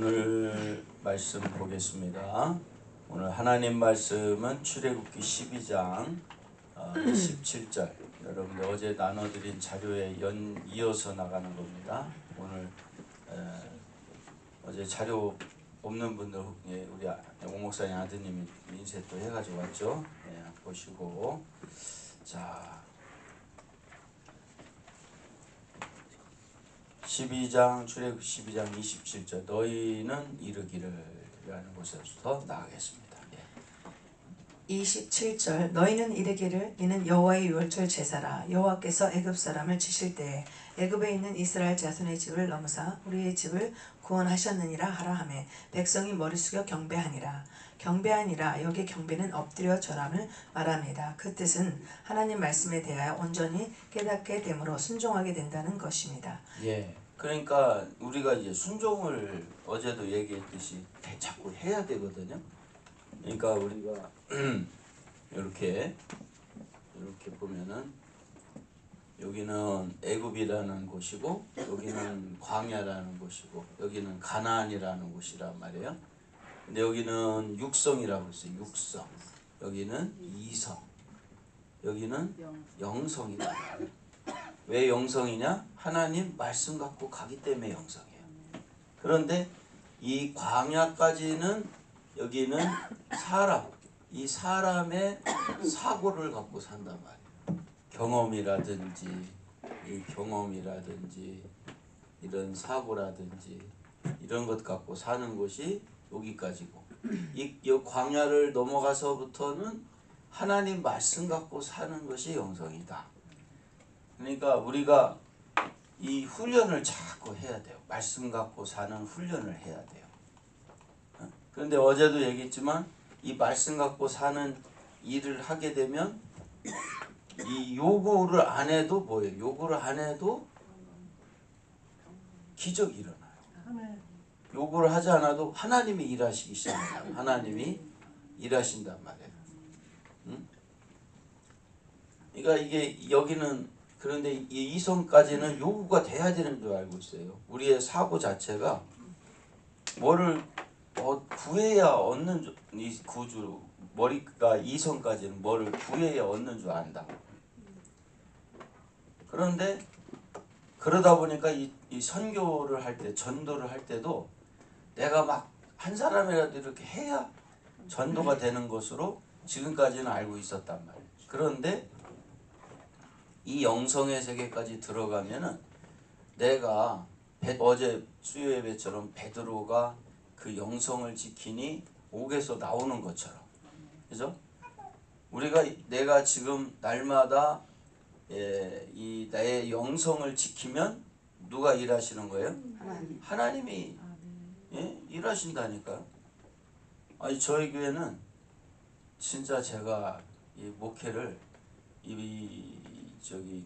오늘 말씀 보겠습니다. 오늘 하나님 말씀은 출애굽기 12장 27절. 여러분들 어제 나눠드린 자료에 이어서 나가는 겁니다. 오늘 어제 자료 없는 분들, 우리 오 목사님 아드님이 인쇄 또 해가지고 왔죠. 보시고, 자 12장 출애굽 12장 27절 너희는 이르기를 라는 곳에서 나가겠습니다. 27절 너희는 이르기를 이는 여호와의 유월절 제사라. 여호와께서 애굽 사람을 치실 때에 애굽에 있는 이스라엘 자손의 집을 넘으사 우리의 집을 구원하셨느니라 하라 하매 백성이 머리 숙여 경배하니라. 경배하니라. 여기 경배는 엎드려 절함을 말합니다. 그 뜻은 하나님 말씀에 대하여 온전히 깨닫게 됨으로 순종하게 된다는 것입니다. 예. 그러니까 우리가 이제 순종을 어제도 얘기했듯이 자꾸 해야 되거든요. 그러니까 우리가 이렇게 보면은 여기는 애굽이라는 곳이고 여기는 광야라는 곳이고 여기는 가나안이라는 곳이란 말이에요. 근데 여기는 육성이라고 했어요. 육성. 여기는 이성. 여기는 영성이다. 왜 영성이냐? 하나님 말씀 갖고 가기 때문에 영성이에요. 그런데 이 광야까지는 여기는 사람, 이 사람의 사고를 갖고 산단 말이에요. 경험이라든지 이런 사고라든지 이런 것 갖고 사는 것이 여기까지고, 이 광야를 넘어가서부터는 하나님 말씀 갖고 사는 것이 영성이다. 그러니까 우리가 이 훈련을 자꾸 해야 돼요. 말씀 갖고 사는 훈련을 해야 돼요. 그런데 어제도 얘기했지만 이 말씀 갖고 사는 일을 하게 되면 이 요구를 안 해도 뭐예요? 요구를 안 해도 기적이 일어나요. 요구를 하지 않아도 하나님이 일하시기 시작해요. 하나님이 일하신단 말이에요. 그러니까 이게 여기는, 그런데 이 이성까지는 요구가 돼야 되는 줄 알고 있어요. 우리의 사고 자체가 뭐를 구해야 얻는 줄, 이 구주 머리가 이성까지는 뭐를 구해야 얻는 줄 안다. 그런데 그러다 보니까 이 선교를 할 때, 전도를 할 때도 내가 막 한 사람이라도 이렇게 해야 전도가 되는 것으로 지금까지는 알고 있었단 말이에요. 그런데 이 영성의 세계까지 들어가면은 내가 어제 수요 예배처럼 베드로가 그 영성을 지키니 옥에서 나오는 것처럼, 그죠? 내가 지금 날마다 이 나의 영성을 지키면 누가 일하시는 거예요? 하나님이 일하신다니까요. 아니 저희 교회는 진짜 제가 이 목회를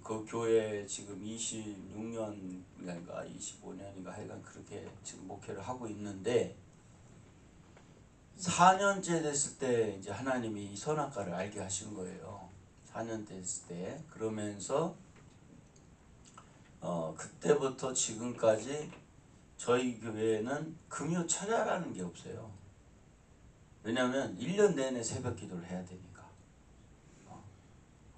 그 교회 지금 26년인가 25년인가 하여간 그렇게 지금 목회를 하고 있는데 4년째 됐을 때 이제 하나님이 이 선악과를 알게 하신 거예요. 4년 됐을 때. 그러면서 그때부터 지금까지 저희 교회는 금요 철야라는 게 없어요. 왜냐하면 1년 내내 새벽 기도를 해야 되니까.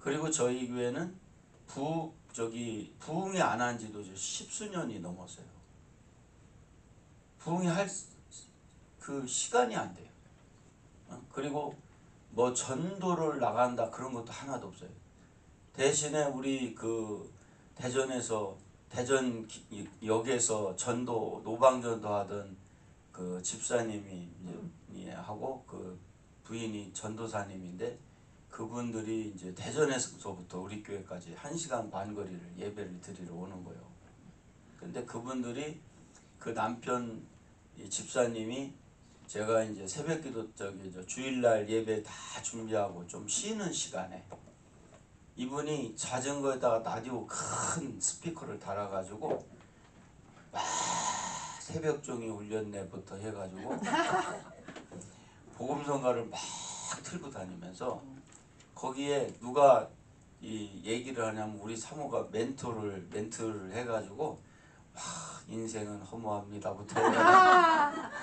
그리고 저희 교회는 부흥이 안 한 지도 10수년이 넘었어요. 부흥이 할 그 시간이 안 돼요. 그리고 뭐 전도를 나간다 그런 것도 하나도 없어요. 대신에 우리 그 대전역에서 전도, 노방전도 하던 그 집사님이 하고 그 부인이 전도사님인데 그분들이 이제 대전에서부터 우리 교회까지 1시간 반 거리를 예배를 드리러 오는 거예요. 근데 그분들이 그 남편 이 집사님이 제가 이제 새벽기도 주일날 예배 다 준비하고 좀 쉬는 시간에 이분이 자전거에다가 라디오 큰 스피커를 달아가지고 막 새벽종이 울렸네부터 해가지고 복음성가를 막 틀고 다니면서 거기에 누가 이 얘기를 하냐면 우리 사모가 멘트를 해가지고 인생은 허무합니다부터 해가지고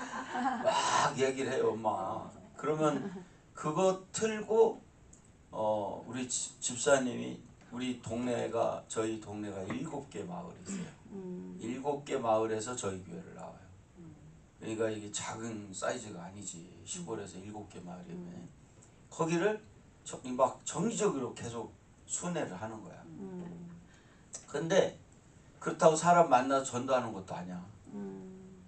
막 얘기를 해요, 막. 그러면 그거 틀고 우리 집사님이 우리 동네가 저희 동네가 7개 마을이 있어요. 7개 마을에서 저희 교회를 나와요. 그러니까 이게 작은 사이즈가 아니지. 시골에서 7개 마을이면 거기를 막 정기적으로 계속 순회를 하는 거야. 근데 그렇다고 사람 만나서 전도하는 것도 아니야.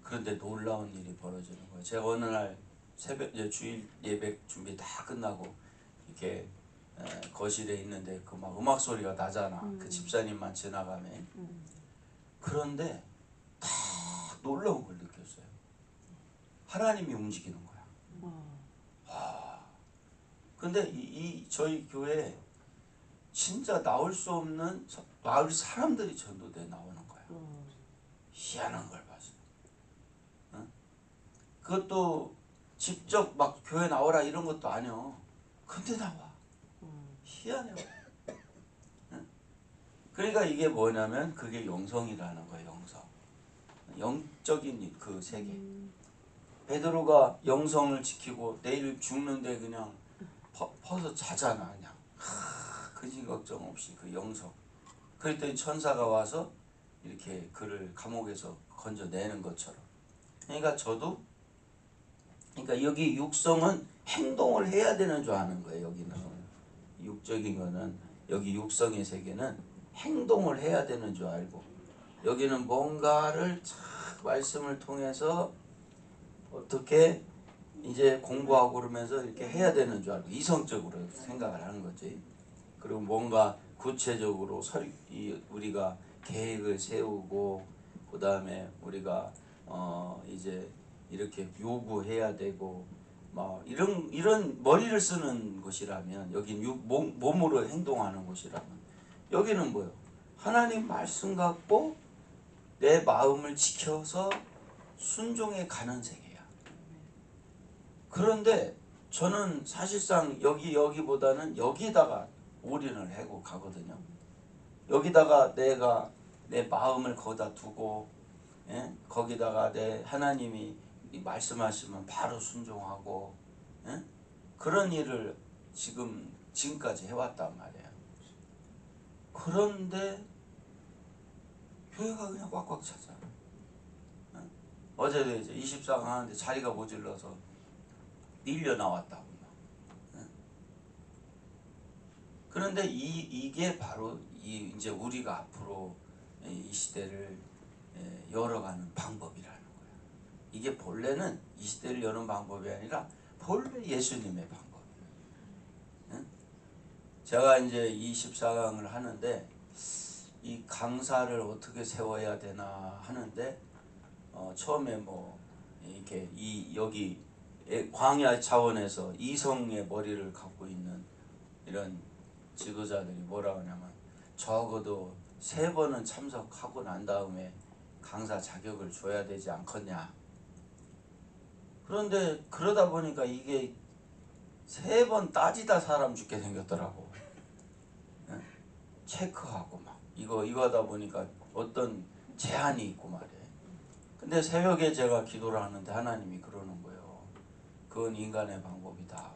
그런데 놀라운 일이 벌어지는 거예요. 제가 어느 날 새벽 주일 예배 준비 다 끝나고 이렇게 거실에 있는데 그 막 음악 소리가 나잖아. 그 집사님만 지나가면. 그런데 다 놀라운 걸 느꼈어요. 하나님이 움직이는 거야. 근데 이 저희 교회 진짜 나올 수 없는 마을 사람들이 전도대 나오는 거야. 희한한 걸 봤어. 응? 그것도 직접 막 교회 나오라 이런 것도 아니야. 근데 나와. 희한해. 응? 그러니까 이게 뭐냐면 그게 영성이라는 거예요. 영성. 영적인 그 세계. 베드로가 영성을 지키고 내일 죽는데 그냥 퍼서 자잖아. 그냥 근심 걱정 없이 그 영성. 그랬더니 천사가 와서 이렇게 그를 감옥에서 건져내는 것처럼. 그러니까 저도 그러니까 여기 육성은 행동을 해야 되는 줄 아는 거예요. 여기는 육적인 거는 여기 육성의 세계는 행동을 해야 되는 줄 알고 여기는 뭔가를 참 말씀을 통해서 어떻게 이제 공부하고 그러면서 이렇게 해야 되는 줄 알고 이성적으로 생각을 하는 거지. 그리고 뭔가 구체적으로 우리가 계획을 세우고 그 다음에 우리가 이제 이렇게 요구해야 되고 막 이런 머리를 쓰는 곳이라면 여긴 몸으로 행동하는 곳이라면 여기는 뭐요? 하나님 말씀 갖고 내 마음을 지켜서 순종해 가는 세계야. 그런데 저는 사실상 여기보다는 여기다가 올인을 하고 가거든요. 여기다가 내가 내 마음을 거기다 두고 거기다가 내 하나님이 말씀하시면 바로 순종하고 그런 일을 지금까지 해왔단 말이에요. 그런데 교회가 그냥 꽉꽉 차잖아. 어제도 이제 24강 하는데 자리가 모질러서 밀려 나왔다고. 그런데 이게 바로 이제 우리가 앞으로 이 시대를 열어가는 방법이라는 거예요. 이게 본래는 이 시대를 여는 방법이 아니라 본래 예수님의 방법이에요. 제가 이제 24강을 하는데 이 강사를 어떻게 세워야 되나 하는데 처음에 뭐 이렇게 여기 광야 차원에서 이성의 머리를 갖고 있는 이런 지도자들이 뭐라 하냐면 적어도 3번은 참석하고 난 다음에 강사 자격을 줘야 되지 않겠냐. 그런데 그러다 보니까 이게 3번 따지다 사람 죽게 생겼더라고. 체크하고 막 이거 하다 보니까 어떤 제한이 있고 말이에요. 근데 새벽에 제가 기도를 하는데 하나님이 그러는 거예요. 그건 인간의 방법이다.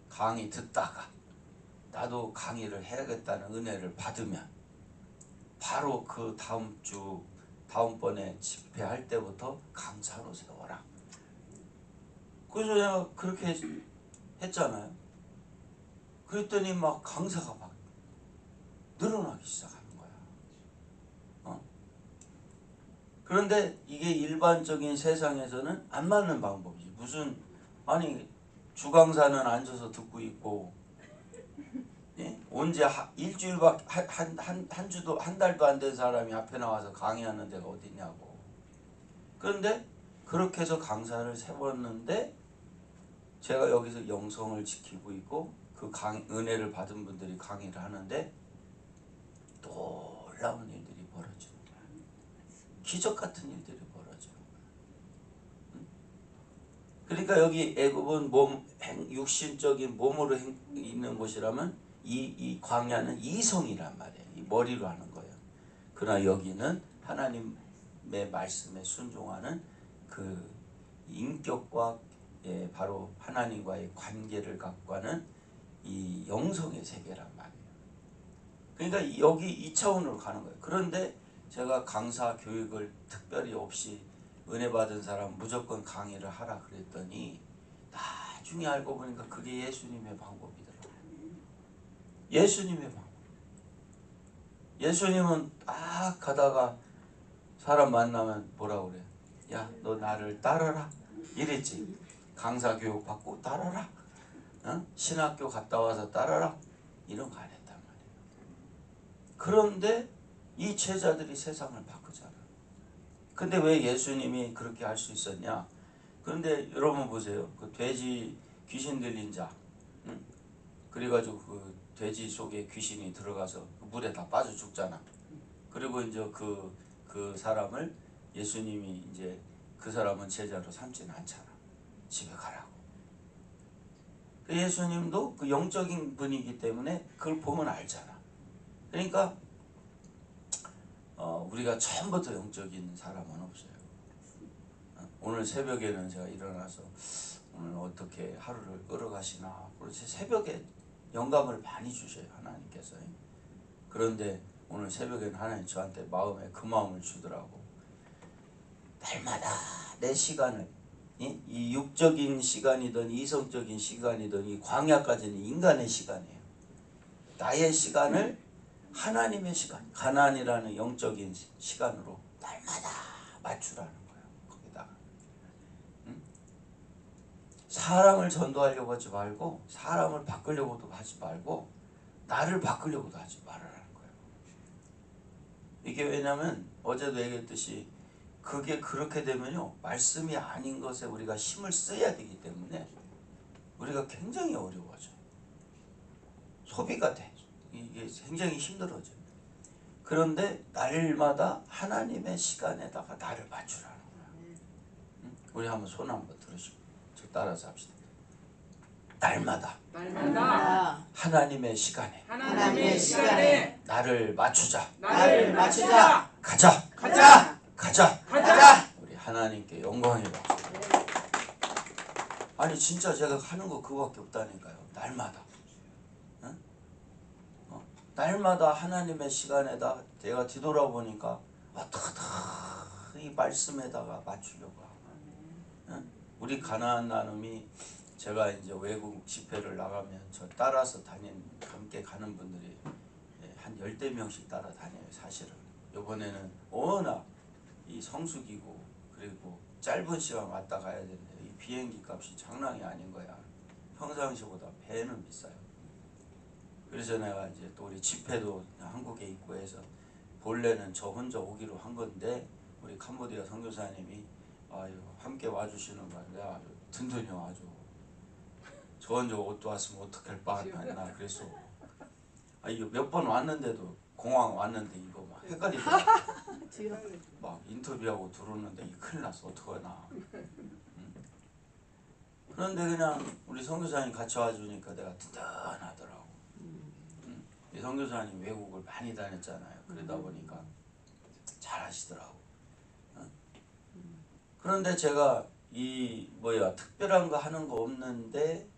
강의 듣다가 나도 강의를 해야겠다는 은혜를 받으면 바로 그 다음번에 집회할 때부터 강사로 세워라. 그래서 내가 그렇게 했잖아요. 그랬더니 막 강사가 막 늘어나기 시작하는 거야. 그런데 이게 일반적인 세상에서는 안 맞는 방법이지. 아니 주강사는 앉아서 듣고 있고 언제 일주일밖에 한 주도 한 달도 안 된 사람이 앞에 나와서 강의하는 데가 어디냐고. 그런데 그렇게 해서 강사를 세웠는데 제가 여기서 영성을 지키고 있고 그 은혜를 받은 분들이 강의를 하는데 놀라운 일들이 벌어지는 거야. 기적 같은 일들이 벌어지는 거야. 그러니까 여기 애굽은 육신적인 몸으로 있는 곳이라면 이 광야는 이성이란 말이에요. 이 머리로 하는 거예요. 그러나 여기는 하나님의 말씀에 순종하는 그 인격과 바로 하나님과의 관계를 갖고 하는 이 영성의 세계란 말이에요. 그러니까 여기 2차원으로 가는 거예요. 그런데 제가 강사 교육을 특별히 없이 은혜 받은 사람 무조건 강의를 하라 그랬더니 나중에 알고 보니까 그게 예수님의 방법이더라고요. 예수님의 방법. 예수님은 딱 가다가 사람 만나면 뭐라고 그래? 야, 너 나를 따르라. 이랬지. 강사 교육 받고 따르라. 신학교 갔다 와서 따르라. 이런 거 안 했단 말이에요. 그런데 이 제자들이 세상을 바꾸잖아. 근데 왜 예수님이 그렇게 할 수 있었냐? 그런데 여러분 보세요. 그 돼지 귀신 들린 자, 그래가지고 그 돼지 속에 귀신이 들어가서 그 물에 다 빠져 죽잖아. 그리고 이제 그 사람을 예수님이 이제 그 사람은 제자로 삼지는 않잖아. 집에 가라고. 예수님도 그 영적인 분이기 때문에 그걸 보면 알잖아. 그러니까 우리가 처음부터 영적인 사람은 없어요. 오늘 새벽에는 제가 일어나서 오늘 어떻게 하루를 끌어가시나. 그래서 새벽에 영감을 많이 주셔요, 하나님께서. 그런데 오늘 새벽에는 하나님 저한테 마음에 그 마음을 주더라고. 날마다 내 시간을, 이 육적인 시간이든 이성적인 시간이든 이 광야까지는 인간의 시간이에요. 나의 시간을 하나님의 시간, 가나안이라는 영적인 시간으로 날마다 맞추라는 거예요. 거기다가 사람을 전도하려고 하지 말고, 사람을 바꾸려고도 하지 말고, 나를 바꾸려고도 하지 말아라는 거예요. 이게 왜냐면 어제도 얘기했듯이 그게 그렇게 되면요, 말씀이 아닌 것에 우리가 힘을 써야 되기 때문에 우리가 굉장히 어려워져. 소비가 돼. 이게 굉장히 힘들어져. 그런데 날마다 하나님의 시간에다가 나를 맞추라는 거야. 우리 한번 손 한번 들으시고 저 따라서 합시다. 날마다 하나님의 시간에 나를 맞추자. 가자. 우리 하나님께 영광이 받자. 아니 진짜 제가 하는 거 그거밖에 없다니까요. 날마다. 날마다 하나님의 시간에다 제가 뒤돌아보니까 어떻게 이 말씀에다가 맞추려고 하고. 우리 가나안 나눔이 제가 이제 외국 집회를 나가면 저 따라서 함께 가는 분들이 한 10대명씩 따라다녀요. 사실은 이번에는 워낙 이 성수기고 그리고 짧은 시간 왔다 가야 되는데 이 비행기 값이 장난이 아닌 거야. 평상시보다 배는 비싸요. 그래서 내가 이제 또 우리 집회도 한국에 있고 해서 본래는 저 혼자 오기로 한 건데 우리 캄보디아 선교사님이 함께 와주시는 거야. 내가 아주 든든히 와줘. 저 혼자 옷도 왔으면 어떡할 뻔했나 그랬어. 이거 몇 번 왔는데도 공항 왔는데 이거 막 헷갈리더라고. 막 인터뷰하고 들어오는데 이 큰일 났어. 어떡하나. 그런데 그냥 우리 선교사님 같이 와주니까 내가 든든하더라고. 이 선교사님 외국을 많이 다녔잖아요. 그러다 보니까 잘하시더라고. 그런데 제가 특별한 거 하는 거 없는데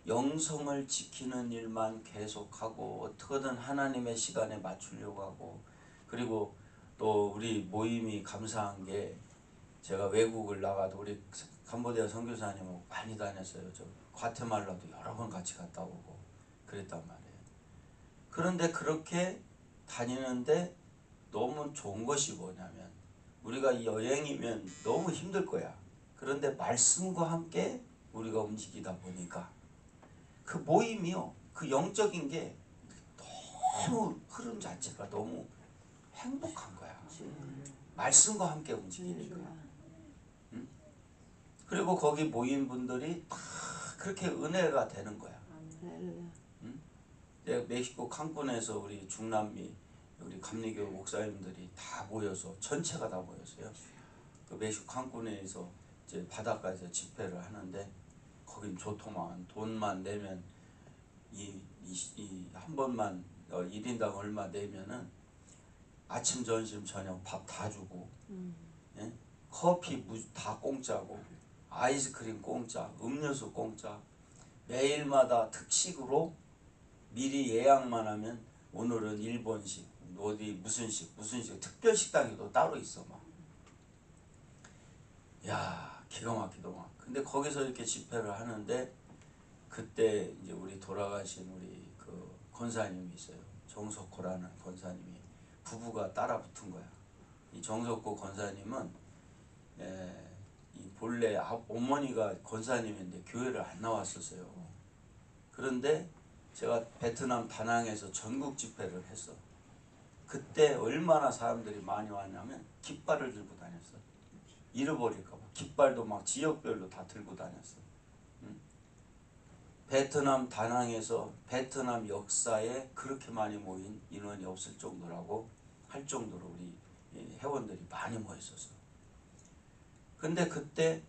영성을 지키는 일만 계속하고 어떻게든 하나님의 시간에 맞추려고 하고, 그리고 또 우리 모임이 감사한 게 제가 외국을 나가도 우리 캄보디아 선교사님하고 많이 다녔어요. 저 과테말라도 여러 번 같이 갔다 오고 그랬단 말이에요. 그런데 그렇게 다니는데 너무 좋은 것이 뭐냐면 우리가 여행이면 너무 힘들 거야. 그런데 말씀과 함께 우리가 움직이다 보니까 그 모임이요, 그 영적인 게 너무 흐름 자체가 너무 행복한 거야. 말씀과 함께 움직이니까. 그리고 거기 모인 분들이 다 그렇게 은혜가 되는 거야. 멕시코 칸쿤에서 우리 중남미 우리 감리교 목사님들이 다 모여서 전체가 다 모였어요. 그 멕시코 칸쿤에서 이제 바닷가에서 집회를 하는데 거긴 좋더만. 돈만 내면 한 번만 1인당 얼마 내면은 아침 점심 저녁 밥 다 주고 예? 커피 다 공짜고 아이스크림 공짜, 음료수 공짜, 매일마다 특식으로 미리 예약만 하면 오늘은 일본식, 어디 무슨 식 특별 식당이 또 따로 있어 막. 야, 기가 막히더만. 근데 거기서 이렇게 집회를 하는데 그때 이제 우리 돌아가신 우리 그 권사님이 있어요. 정석호라는 권사님이 부부가 따라 붙은 거야. 이 정석호 권사님은 이 본래 어머니가 권사님인데 교회를 안 나왔었어요. 그런데 제가 베트남 다낭에서 전국 집회를 했어. 그때 얼마나 사람들이 많이 왔냐면 깃발을 들고 다녔어. 잃어버릴까봐. 깃발도 막 지역별로 다 들고 다녔어. 베트남 다낭에서 베트남 역사에 그렇게 많이 모인 인원이 없을 정도라고 할 정도로 우리 회원들이 많이 모였었어. 근데 그때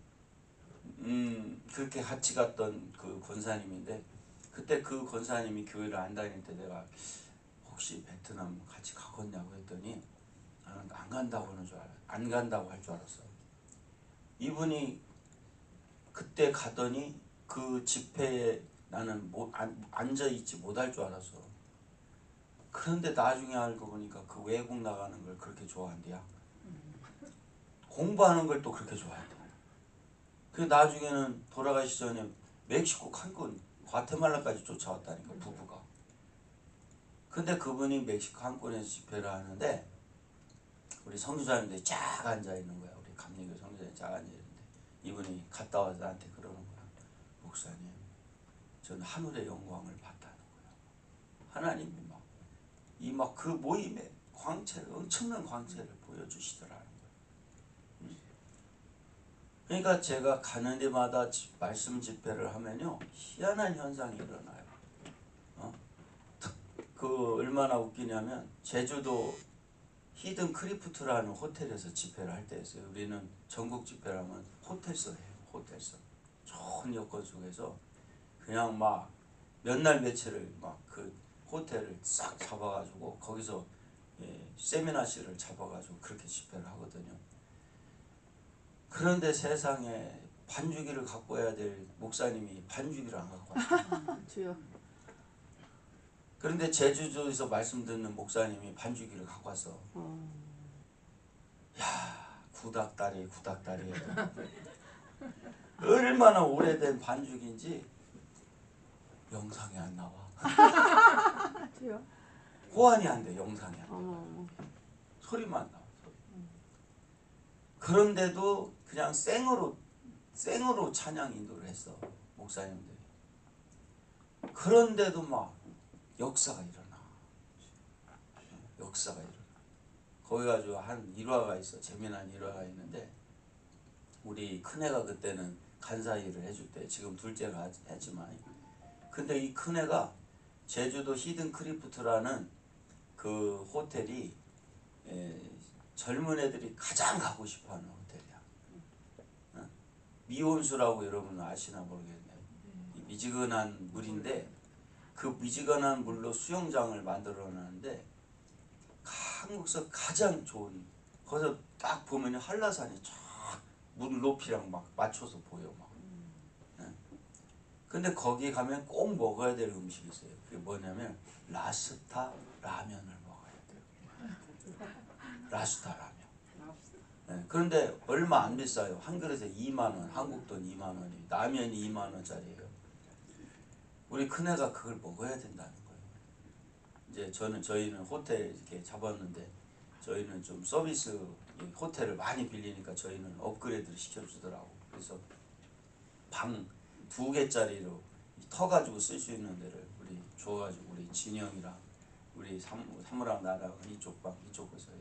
그렇게 같이 갔던 그 권사님인데 그때 그 권사님이 교회를 안 다닐 때 내가 혹시 베트남 같이 가겠냐고 했더니 나는 안 간다고 할 줄 알았어. 이분이 그때 가더니 그 집회에 나는 앉아있지 못할 줄 알았어. 그런데 나중에 알고 보니까 그 외국 나가는 걸 그렇게 좋아한대야. 공부하는 걸 또 그렇게 좋아한대. 그 나중에는 돌아가시 전에 멕시코 칸쿤, 과테말라까지 쫓아왔다니까 부부가. 근데 그분이 멕시코 칸쿤에서 집회를 하는데 우리 선교사님들이 쫙 앉아있는 거야. 우리 감리교 선교사님이 쫙 앉아있는데 이분이 갔다 와서 나한테 그러는 거야. 목사님, 저는 하늘의 영광을 봤다는 거야. 하나님이 막 그 모임에 광채를, 엄청난 광채를 보여주시더라는 거야. 그러니까 제가 가는 데마다 말씀 집회를 하면요 희한한 현상이 일어나요. 그 얼마나 웃기냐면 제주도 히든 크리프트라는 호텔에서 집회를 할 때였어요. 우리는 전국 집회를 하면 호텔서 해요. 호텔서. 좋은 여건 속에서 그냥 막 몇 날 며칠을 막 그 호텔을 싹 잡아가지고 거기서 세미나실을 잡아가지고 그렇게 집회를 하거든요. 그런데 세상에 반주기를 갖고 와야 될 목사님이 반주기를 안 갖고 왔어요. 그런데 제주도에서 말씀 듣는 목사님이 반주기를 갖고 왔어. 야, 구닥다리 얼마나 오래된 반죽인지 영상이 안 나와. 호환이 안 돼. 영상이 안 돼. 소리만 나와. 소리. 그런데도 그냥 생으로 찬양 인도를 했어. 목사님들이. 그런데도 막 역사가 일어나. 역사가 일어나. 거기 가지고 한 일화가 있어. 재미난 일화가 있는데 우리 큰애가 그때는 간사 일을 해줄 때 지금 둘째가 했지만 근데 이 큰애가 제주도 히든 크리프트라는 그 호텔이 젊은 애들이 가장 가고 싶어하는 호텔이야. 미온수라고 여러분 아시나 모르겠네요. 미지근한 물인데 그 미지근한 물로 수영장을 만들어놨는데 한국에서 가장 좋은 거기서 딱 보면 한라산이 쫙 물 높이랑 막 맞춰서 보여 막. 근데 거기 가면 꼭 먹어야 될 음식이 있어요. 그게 뭐냐면 라스타 라면을 먹어야 돼요. 라스타 라면. 그런데 얼마 안 비싸요. 한 그릇에 2만 원, 한국 돈 2만 원이. 라면이 2만 원짜리예요. 우리 큰애가 그걸 먹어야 된다는 거예요. 이제 저희는 호텔 이렇게 잡았는데 저희는 좀 서비스 호텔을 많이 빌리니까 저희는 업그레이드를 시켜주더라고. 그래서 방 2개짜리로 터가지고 쓸 수 있는 데를 우리 줘가지고 우리 진영이랑 우리 사무랑 나랑 이쪽 방 이쪽에서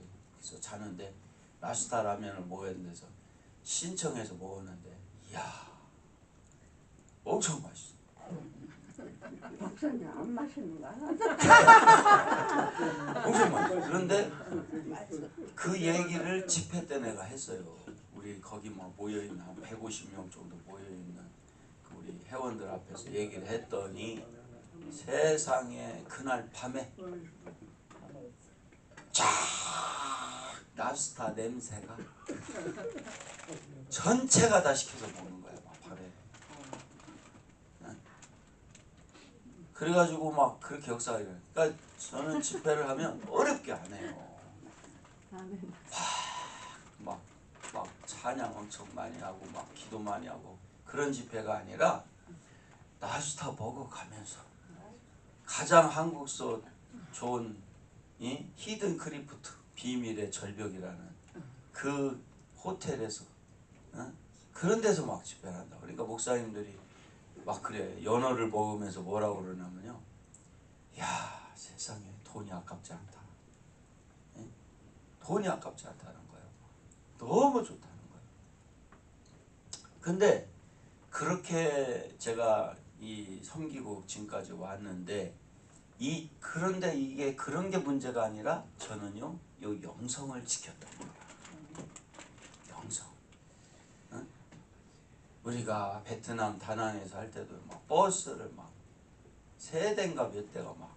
자는데 라스타 라면을 먹어야 된대서 신청해서 먹었는데 이야 엄청 맛있어. 목사님 안 마시는가? 엄청 맛있어. 그런데 그 얘기를 집회 때 내가 했어요. 우리 거기 막 모여있는 한 150명 정도 모여있는 우리 회원들 앞에서 얘기를 했더니 세상에 그날 밤에 쫙 랍스타 냄새가 전체가 다 시켜서 먹는 거야, 막 밥에. 그래가지고 막 그렇게 역사가 일어나요. 그러니까 저는 집회를 하면 어렵게 안 해요. 막 찬양 엄청 많이 하고 막 기도 많이 하고 그런 집회가 아니라 랍스타 먹어가면서 가장 한국서 좋은 이 히든 크리프트 비밀의 절벽이라는 그 호텔에서 그런 데서 막 집회를 한다. 그러니까 목사님들이 막 그래 연어를 먹으면서 뭐라고 그러냐면요, 야 세상에 돈이 아깝지 않다. 돈이 아깝지 않다는 거예요. 너무 좋다는 거예요. 근데 그렇게 제가 이 섬기고 지금까지 왔는데 그런데 이게 그런 게 문제가 아니라 저는요 요 영성을 지켰던 거예요. 영성. 우리가 베트남 다낭에서 할 때도 막 버스를 막 세 대인가 몇 대가 막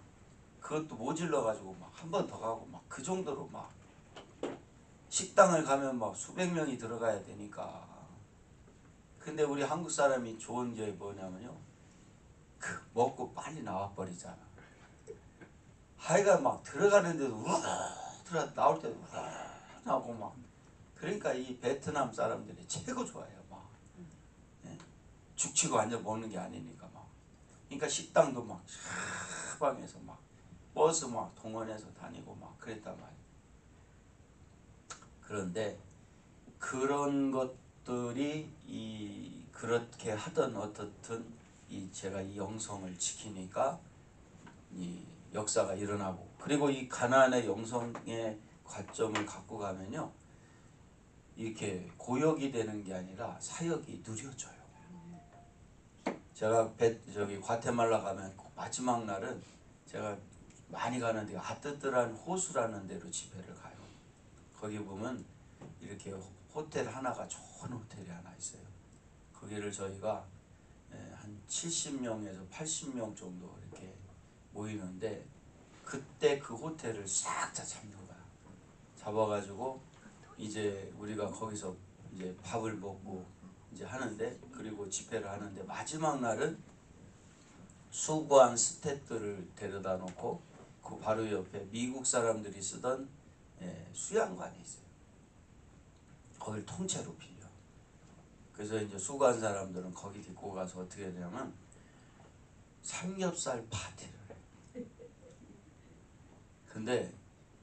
그것도 모질러 가지고 막 한 번 더 가고 막 그 정도로 막 식당을 가면 막 수백 명이 들어가야 되니까. 근데 우리 한국 사람이 좋은 게 뭐냐면요, 그 먹고 빨리 나와 버리잖아. 하여간 막 들어가는데도 우르르 나올 때도 우르르 나오고 막. 그러니까 이 베트남 사람들이 최고 좋아해요. 막 죽치고 앉아 먹는 게 아니니까 막. 그러니까 식당도 막 사방에서 막 버스 막 동원해서 다니고 막 그랬단 말이에요. 그런데 그런 것들이 그렇게 하던 어떻든 제가 이 영성을 지키니까 이 역사가 일어나고, 그리고 이 가나안의 영성의 관점을 갖고 가면요 이렇게 고역이 되는 게 아니라 사역이 누려져요. 제가 저기 과테말라 가면 마지막 날은 제가 많이 가는데 아뜨뜨란 호수라는 데로 집회를 가요. 거기 보면 이렇게 호텔 하나가 좋은 호텔이 하나 있어요. 거기를 저희가 한 70명에서 80명 정도 이렇게 모이는데 그때 그 호텔을 싹 다 잡는 거야. 잡아가지고 이제 우리가 거기서 이제 밥을 먹고 이제 하는데, 그리고 집회를 하는데 마지막 날은 수고한 스태프들을 데려다 놓고 그 바로 옆에 미국 사람들이 쓰던 수양관이 있어요. 거길 통째로 빌려. 그래서 이제 수고한 사람들은 거기 데리고 가서 어떻게 되냐면 삼겹살 파티를 해. 근데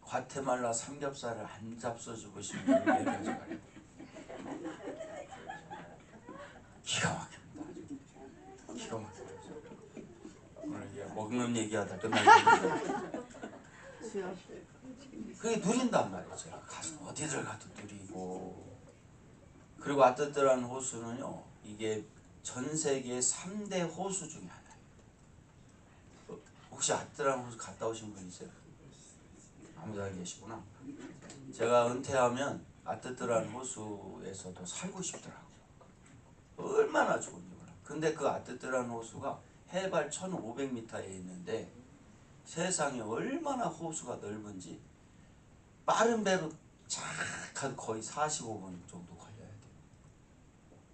과테말라 삼겹살을 안 잡숴주고 싶으면 내려가지 말아요. 기가 막힙니다. 기가 막혀요. 오늘 이제 먹는 얘기하다 끝나겠네요. 그게 누린단 말이에요. 제가 가서 어디를 가도 누리고. 그리고 아뜨뜨란 호수는요, 이게 전 세계 3대 호수 중에 하나예요. 혹시 아뜨뜨란 호수 갔다 오신 분 있어요? 아무도 안 계시구나. 제가 은퇴하면 아뜨뜨란 호수에서도 살고 싶더라고요. 얼마나 좋은지 몰라. 근데 그 아뜨뜨란 호수가 해발 1500m에 있는데 세상에 얼마나 호수가 넓은지 빠른 배로 착 가도 거의 45분 정도 걸려야 돼요.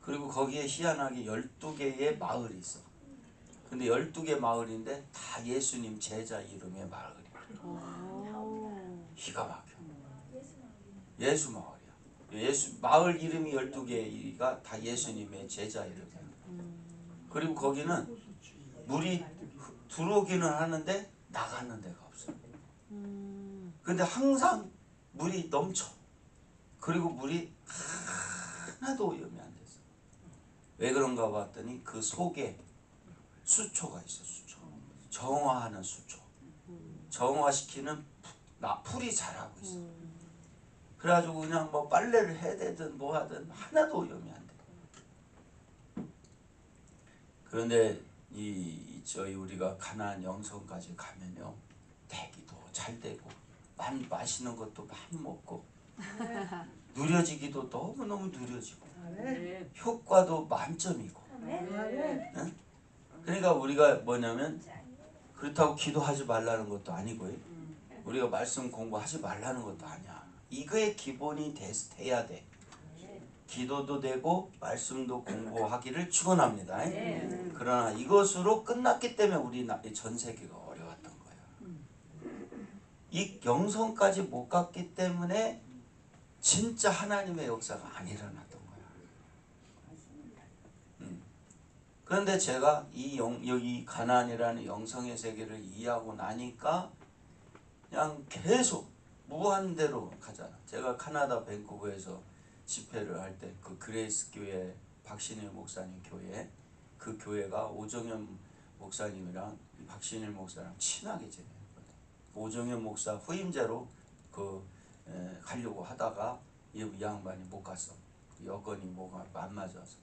그리고 거기에 희한하게 12개의 마을이 있어. 근데 12개 마을인데 다 예수님 제자 이름의 마을이에요. 기가 막혀. 예수 마을이야. 마을 이름이 12개가 다 예수님의 제자 이름이야. 그리고 거기는 물이 들어오기는 하는데 나가는 데가 없어요. 근데 항상 물이 넘쳐. 그리고 물이 하나도 오염이 안 됐어. 왜 그런가 봤더니 그 속에 수초가 있어. 수초. 정화하는 수초. 정화시키는 풀이 자라고 있어. 그래가지고 그냥 뭐 빨래를 해대든 뭐 하든 하나도 오염이 안 돼. 그런데 저희 우리가 가나안 영성까지 가면요, 대기도 잘 되고 맛있는 것도 많이 먹고 누려지기도 너무너무 누려지고 효과도 만점이고. 응? 그러니까 우리가 뭐냐면 그렇다고 기도하지 말라는 것도 아니고 우리가 말씀 공부하지 말라는 것도 아니야. 이거의 기본이 돼야 돼. 기도도 되고 말씀도 공부하기를 축원합니다. 그러나 이것으로 끝났기 때문에 우리 전 세계가 어려웠던 거예요. 이 영성까지 못 갔기 때문에 진짜 하나님의 역사가 안 일어났던 거야. 그런데 제가 이 가나안이라는 영성의 세계를 이해하고 나니까 그냥 계속 무한대로 가잖아. 제가 카나다 밴쿠버에서 집회를 할 때 그 그레이스 교회 박신일 목사님 교회, 그 교회가 오정현 목사님이랑 박신일 목사랑 친하게 지내거든. 오정현 목사 후임자로 가려고 하다가 이 양반이 못 갔어. 여건이 뭐가 안 맞아서.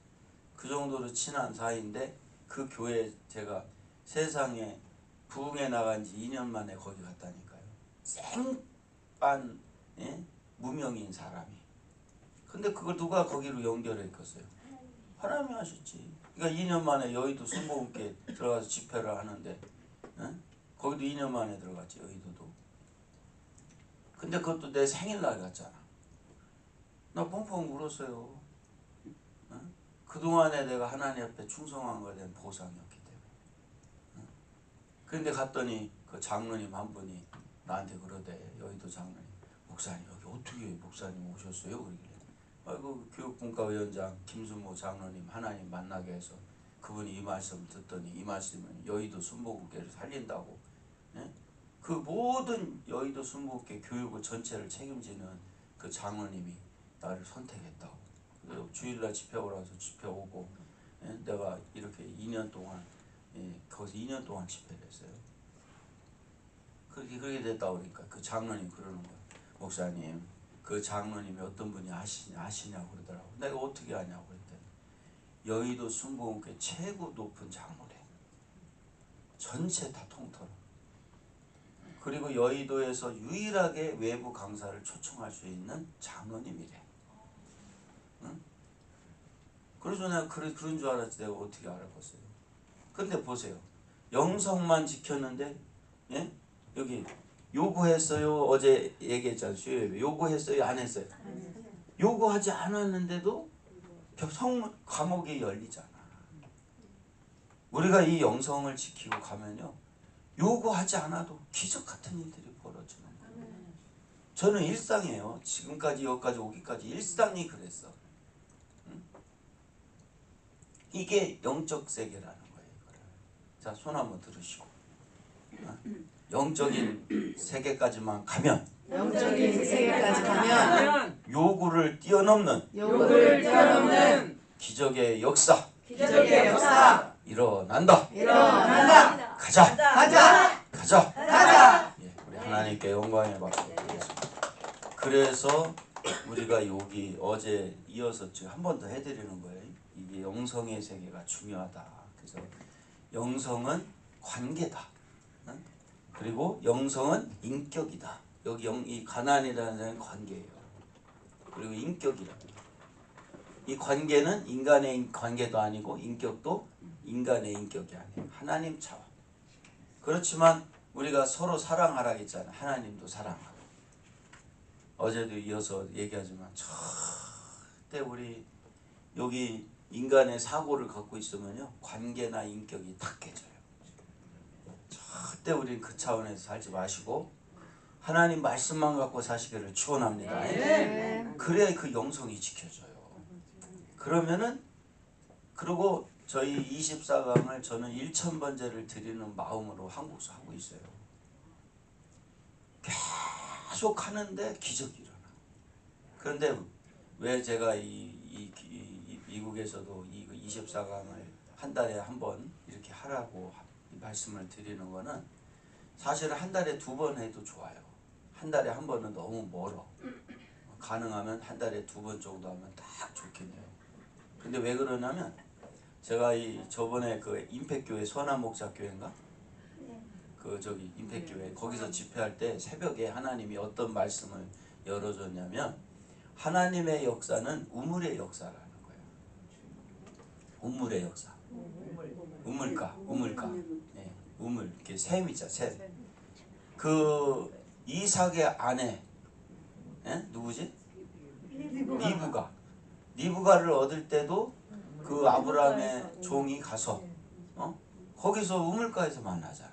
그 정도로 친한 사이인데 그 교회 제가 세상에 부흥에 나간 지 2년 만에 거기 갔다니까요. 생반 무명인 사람이. 근데 그걸 누가 거기로 연결했겠어요? 하나님이 하셨지. 그러니까 2년 만에 여의도 순복음교회 들어가서 집회를 하는데 거기도 2년 만에 들어갔지, 여의도도. 근데 그것도 내 생일날 갔잖아. 나 펑펑 울었어요. 그동안에 내가 하나님 앞에 충성한 것에 대한 보상이었기 때문에. 그런데 갔더니 그 장로님 한 분이 나한테 그러대. 여의도 장로님, 목사님 여기 어떻게 목사님 오셨어요? 그러길래 아이고 교육분과위원장 김순모 장로님 하나님 만나게 해서 그분이 이 말씀 듣더니 이 말씀은 여의도 순복음교회를 살린다고. 그 모든 여의도 순복음교회 교육을 전체를 책임지는 그 장로님이 나를 선택했다고. 주일날 집회 오라서 집회 오고 내가 이렇게 2년 동안 거기서 2년 동안 집회를 했어요. 그렇게 됐다 보니까 그 장로님 그러는 거야. 목사님 그 장로님이 어떤 분이 아시냐고 그러더라고. 내가 어떻게 아냐고 그랬더니 여의도 순복음교회 최고 높은 장로래. 전체 다 통틀어. 그리고 여의도에서 유일하게 외부 강사를 초청할 수 있는 장로님이래. 그래서 내가 그런 줄 알았지. 내가 어떻게 알았겠어요. 근데 보세요. 영성만 지켰는데 여기 요구했어요. 어제 얘기했잖아요. 수요일에 요구했어요. 안 했어요. 요구하지 않았는데도 감옥이 열리잖아. 우리가 이 영성을 지키고 가면요. 요구하지 않아도 기적 같은 일들이 벌어지는 거예요. 저는 일상이에요. 지금까지 여기까지 오기까지 일상이 그랬어. 이게 영적 세계라는 거예요. 자, 손 한번 들으시고. 영적인 세계까지만 가면 요구를 뛰어넘는 기적의 역사 일어난다. 가자. 예, 우리 하나님께 영광의 박수 드리겠습니다. 그래서 우리가 여기 어제 이어서 한 번 더 해드리는 거예요. 이게 영성의 세계가 중요하다. 그래서 영성은 관계다. 그리고 영성은 인격이다. 여기 이 가나안이라는 관계예요. 그리고 인격이다. 이 관계는 인간의 관계도 아니고 인격도 인간의 인격이 아니에요. 하나님 차원. 그렇지만 우리가 서로 사랑하라 했잖아요. 하나님도 사랑하고. 어제도 이어서 얘기하지만 절대 우리 여기 인간의 사고를 갖고 있으면요. 관계나 인격이 다 깨져요. 절대 우리는 그 차원에서 살지 마시고 하나님 말씀만 갖고 사시기를 축원합니다. 그래야 그 영성이 지켜져요. 그러면은 그리고 저희 24강을 저는 1000번째를 드리는 마음으로 한국서 하고 있어요. 계속 하는데 기적이 일어나. 그런데 왜 제가 미국에서도 이 24강을 한 달에 한 번 이렇게 하라고 말씀을 드리는 거는 사실 한 달에 2번 해도 좋아요. 한 달에 한 번은 너무 멀어. 가능하면 한 달에 2번 정도 하면 딱 좋겠네요. 근데 왜 그러냐면 제가 저번에 그 임팩교회 선한목사교회인가? 그 저기 임팩교회 거기서 집회할 때 새벽에 하나님이 어떤 말씀을 열어줬냐면 하나님의 역사는 우물의 역사라는 거예요. 우물의 역사. 우물가. 네, 우물. 이렇게 샘이죠, 샘. 그 이삭의 아내 예? 누구지? 리브가. 리브가를 얻을 때도 그 아브라함의 종이 가서 거기서 우물가에서 만나잖아.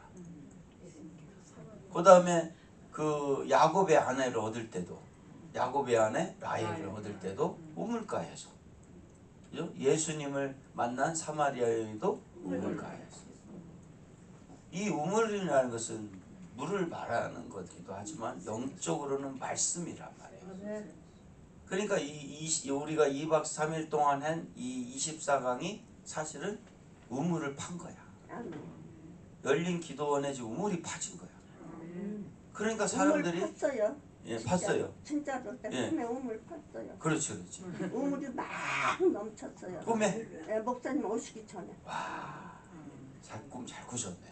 그 다음에 그 야곱의 아내를 얻을 때도, 야곱의 아내 라헬을 얻을 때도 우물가에서, 그죠? 예수님을 만난 사마리아 여인도 우물가에서. 이 우물이라는 것은 물을 말하는 것이기도 하지만 영적으로는 말씀이란 말이에요. 그러니까 우리가 2박 3일 동안 한 이 24강이 사실은 우물을 판 거야. 열린 기도원에 지금 우물이 파진 거야. 그러니까 사람들이 우물 팠어요. 예, 팠어요. 진짜로 내 예. 꿈에 우물 팠어요. 그렇지, 그렇지. 우물이 막 넘쳤어요. 꿈에? 예, 목사님 오시기 전에. 와, 꿈 잘 꾸셨네.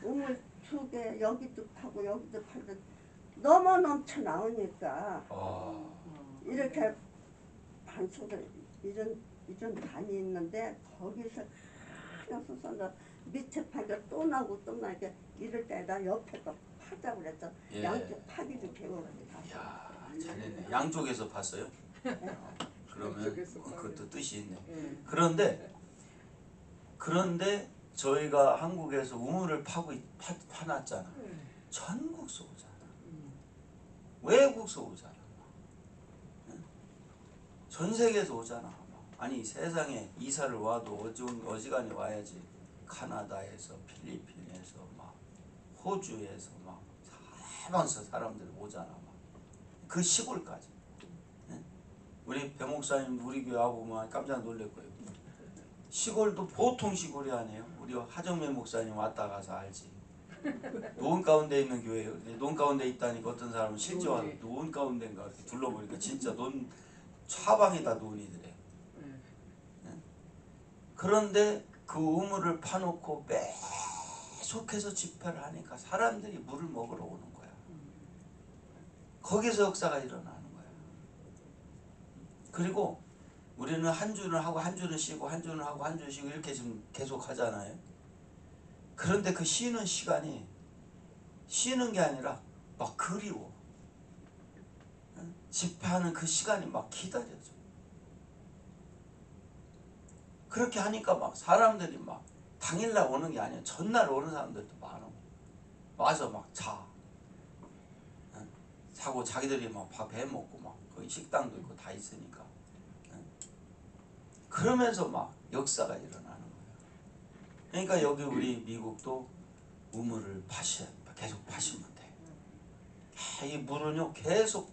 우물 2개 여기도 파고 여기도 파고 너무 넘쳐 나오니까 이렇게 반석을 이런 반이 있는데 거기서 하나 솟아서 밑에 파니까 또 나고 또 나게 이럴 때나 옆에 거 파자고 그랬어. 예. 양쪽 파기를 배워가지고. 이야, 잘했네. 양쪽에서 봤어요? 그러면 그것도 뜻이 있네. 그런데 저희가 한국에서 우물을 파놨잖아. 전국서 오잖아. 외국서 오잖아. 전 세계에서 오잖아. 아니 세상에 이사를 와도 어지간히 와야지. 카나다에서, 필리핀에서, 막 호주에서 막 사방서 사람들이 오잖아. 막. 그 시골까지. 우리 배 목사님 우리 교회 와보면 깜짝 놀랄 거예요. 시골도 보통 시골이 아니에요. 우리 하정면 목사님 왔다 가서 알지. 노은 가운데 있는 교회예요. 노은 가운데 있다니까 어떤 사람은 실제 와서 노은 가운데인가 이렇게 둘러보니까 진짜 사방이 다 논이더래. 그런데 그 우물을 파놓고 계속해서 집회를 하니까 사람들이 물을 먹으러 오는 거야. 거기서 역사가 일어나는 거야. 그리고 우리는 한 주는 하고 한 주는 쉬고 한 주는 하고 한 주는 쉬고 이렇게 지금 계속 하잖아요. 그런데 그 쉬는 시간이 쉬는 게 아니라 막 그리워. 집회하는 그 시간이 막 기다려져. 그렇게 하니까 막 사람들이 막 당일날 오는 게 아니야. 전날 오는 사람들도 많아. 와서 막 자고 자기들이 막 밥 해 먹고 막 거기 식당도 있고 다 있으니까. 그러면서 막 역사가 일어나는 거예요. 그러니까 여기 우리 미국도 우물을 계속 파시면 돼. 이 물은요 계속